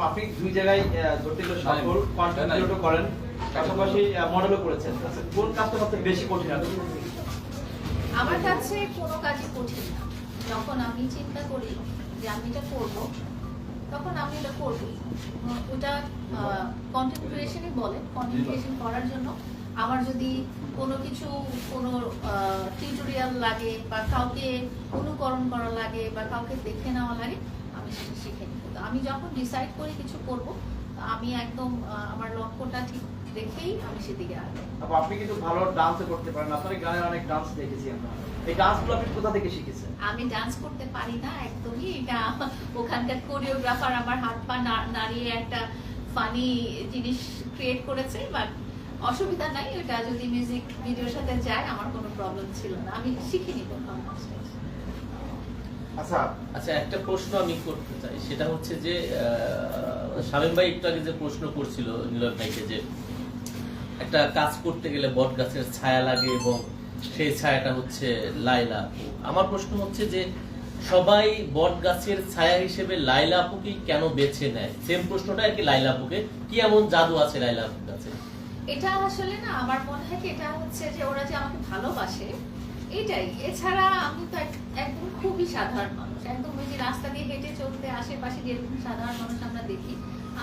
আপনি দুই জায়গায় ধরতে গেলে সফল কন্টেন্ট ক্রিয়েটর করেন, পাশাপাশি মডেলও করেছেন। আচ্ছা, কোন কাজটা সবচেয়ে বেশি কঠিন আছে? আমার কাছে কোনো কাজই কঠিন না। যখন আমি চিন্তা করি যে আমি এটা করব, তখন আমি এটা করবই। ওটা কন্টেন্ট ক্রিয়েশনই বলে। কন্টেন্ট ক্রিয়েশন করার জন্য আমার যদি কোনো কিছু, কোনো টিউটোরিয়াল লাগে বা কাউকে অনুকরণ করা লাগে বা কাউকে দেখে নেওয়া লাগে, আমি সেটা শিখে নিব। তো আমি যখন ডিসাইড করি কিছু করব, আমি একদম আমার লক্ষ্যটা ঠিক দেখেই আমি সেদিকে আগাই। আপনি কিন্তু ভালো ডান্স করতে পারেন, আপনার গানে অনেক ডান্স দেখেছি আমরা। এই ডান্সগুলো আপনি কোথা থেকে শিখেছেন? আমি ডান্স করতে পারি না একদমই। এটা ওখানকার কোরিওগ্রাফার আমার হাত পা নাড়িয়ে একটা ফানি জিনিস ক্রিয়েট করেছে, বাট অসুবিধা নাই। ওটা যদি মিউজিক ভিডিওর সাথে যায় আমার কোনো প্রবলেম ছিল না। আমি শিখিনি কোথাও। আচ্ছা আচ্ছা, একটা প্রশ্ন আমি করতে চাই, সেটা হচ্ছে যে শামীম ভাই একটু আগে যে প্রশ্ন করছিল নীলয় ভাইকে, যে একটা কাজ করতে গেলে বট গাছের ছায়া লাগে এবং সেই ছায়াটা হচ্ছে লাইলা আপু। আমার প্রশ্ন হচ্ছে যে সবাই বট গাছের ছায়া হিসেবে লাইলা আপুকে কেন বেছে নেয়? সেম প্রশ্নটা আর কি লাইলা আপুকে, কি এমন জাদু আছে লাইলা আপুর কাছে? এটা আসলে না, আমার মনে হয় কি এটা হচ্ছে যে ওরা যে আমাকে ভালোবাসে এটাই। এছাড়া আমি তো একদম খুবই সাধারণ মানুষ, একদম ওই যে রাস্তা দিয়ে হেঁটে চলতে আশেপাশে যেরকম সাধারণ মানুষ আমরা দেখি,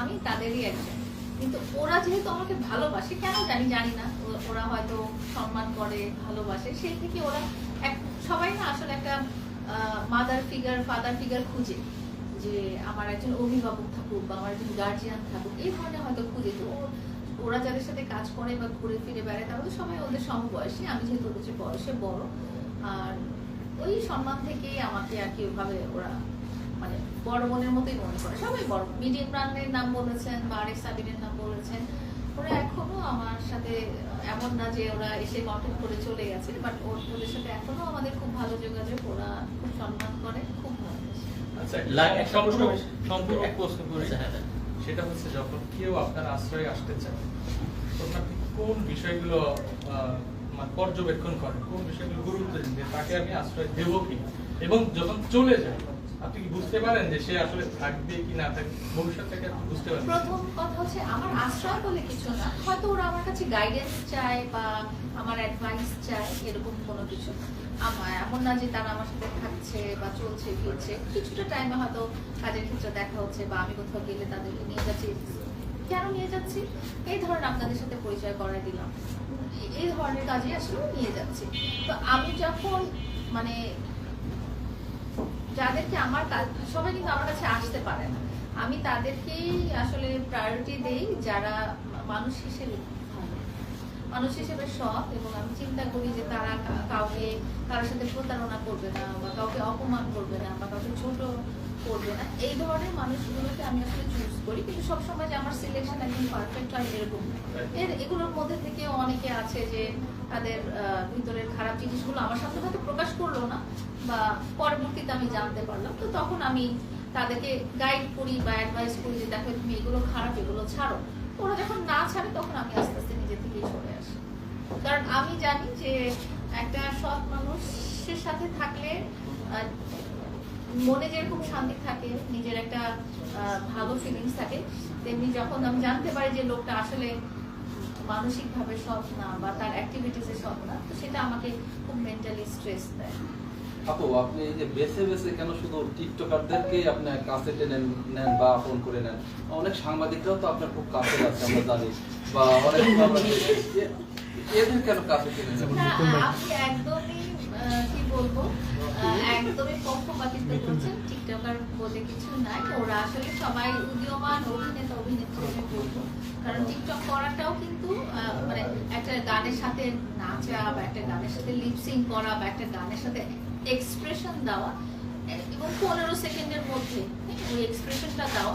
আমি তাদেরই একজন। কিন্তু ওরা যেহেতু আমাকে ভালোবাসে, কেন জানি না, ওরা হয়তো সম্মান করে, ভালোবাসে, সেই থেকে ওরা সবাই না আসলে একটা মাদার ফিগার, ফাদার ফিগার খুঁজে, যে আমার একজন অভিভাবক থাকুক বা আমার একজন গার্জিয়ান থাকুক, এই ধরনের হয়তো খুঁজে। তো ওরা যাদের সাথে কাজ করে বা ঘুরে ফিরে বেড়ায়, তাহলে সবাই ওদের সমবয়সী। আমি যেহেতু ওদের চেয়ে বয়সে বড়, আর ওই সম্মান থেকেই আমাকে আর কি ওভাবে ওরা মানে বড় বোনের মতোই মনে করে। সবাই বড়। মিডিয়াম ব্রান্ডের নাম বলেছেন বা আরেক সাবিনের নাম বলেছেন, ওরা এখনো আমার সাথে এমন না যে ওরা এসে কন্ট্যাক্ট করে চলে গেছে, বাট ওদের সাথে এখনো আমাদের খুব ভালো যোগাযোগ। ওরা খুব সম্মান করে, খুব ভালোবাসে। আচ্ছা, একটা প্রশ্ন সম্পূর্ণ এক প্রশ্ন করি। হ্যাঁ, হ্যাঁ। সেটা হচ্ছে যখন কেউ আপনার আশ্রয়ে আসতে চায়, তখন আপনি কোন বিষয়গুলো মানে পর্যবেক্ষণ করেন, কোন বিষয়গুলো গুরুত্ব দিন যে তাকে আমি আশ্রয় দেবো কি, এবং যখন চলে যায় আপনি কি বুঝতে পারেন যে সে আসলে থাকবে কি না থাকবে, ভবিষ্যৎ থেকে আপনি বুঝতে পারেন? প্রথম কথা হচ্ছে আমার আশ্রয় বলে কিছু না, হয়তো ওরা আমার কাছে গাইডেন্স চায় বা আমার অ্যাডভাইস চায়, এরকম কোনো কিছু। আমার এমন না যে তারা আমার সাথে থাকছে বা চলছে ফিরছে, কিছুটা টাইমে হয়তো কাজের ক্ষেত্রে দেখা হচ্ছে বা আমি কোথাও গেলে তাদেরকে নিয়ে যাচ্ছি। কেন নিয়ে যাচ্ছি? এই ধরনের আপনাদের সাথে পরিচয় করাই দিলাম, এই ধরনের কাজে আসলে নিয়ে যাচ্ছি। তো আমি যখন মানে যাদেরকে আমার কাজ, সবাই কিন্তু আমার কাছে আসতে পারে না, আমি তাদেরকেই আসলে প্রায়োরিটি দেই যারা মানুষ হিসেবে ভালো, মানুষ হিসেবে সৎ, এবং আমি চিন্তা করি যে তারা কাউকে কারোর সাথে প্রতারণা করবে না বা কাউকে অপমান করবে না বা কাউকে ছোট করবে না, এই ধরনের মানুষগুলোকে আমি আসলে চুজ করি। কিন্তু সবসময় যে আমার সিলেকশন একদম পারফেক্ট হয় এরকম না। এগুলোর মধ্যে থেকে অনেকে আছে যে তাদের ভিতরের খারাপ জিনিসগুলো আমার সাথে হয়তো প্রকাশ করলো না বা পরবর্তীতে আমি জানতে পারলাম, তো তখন আমি তাদেরকে গাইড করি বা অ্যাডভাইস করি যে দেখো তুমি এগুলো খারাপ, এগুলো ছাড়ো। ওরা যখন না ছাড়ে তখন আমি আস্তে আস্তে নিজে থেকেই সরে আসি। কারণ আমি জানি যে একটা সৎ মানুষের সাথে থাকলে মনে যেরকম শান্তি থাকে, নিজের একটা ভালো ফিলিংস থাকে, তেমনি যখন আমি জানতে পারি যে লোকটা আসলে মানসিকভাবে সৎ না বা তার অ্যাক্টিভিটিসে সৎ না, তো সেটা আমাকে খুব মেন্টালি স্ট্রেস দেয়। আপু, আপনি এই যে বেছে বেছে কেন শুধু টিকটকারদেরকে আপনি কাছে টেনে নেন বা ফোন করে নেন? অনেক সাংবাদিকরাও তো আপনার খুব কাছে আছে, আমরা জানি, বা অনেক এদের কেন কাছে টেনে নেন? আপনি একদমই কি বলবো, একদমই পক্ষপাতিত্ব করছেন। টিকটকার বলে কিছু নাই, ওরা আসলে সবাই উদীয়মান অভিনেতা অভিনেত্রী আমি বলবো। কারণ টিকটক করাটাও কিন্তু মানে একটা গানের সাথে নাচা বা একটা গানের সাথে লিপসিং করা বা একটা গানের সাথে এক্সপ্রেশন দেওয়া, এবং 15 সেকেন্ডের মধ্যে ওই এক্সপ্রেশনটা দেওয়া,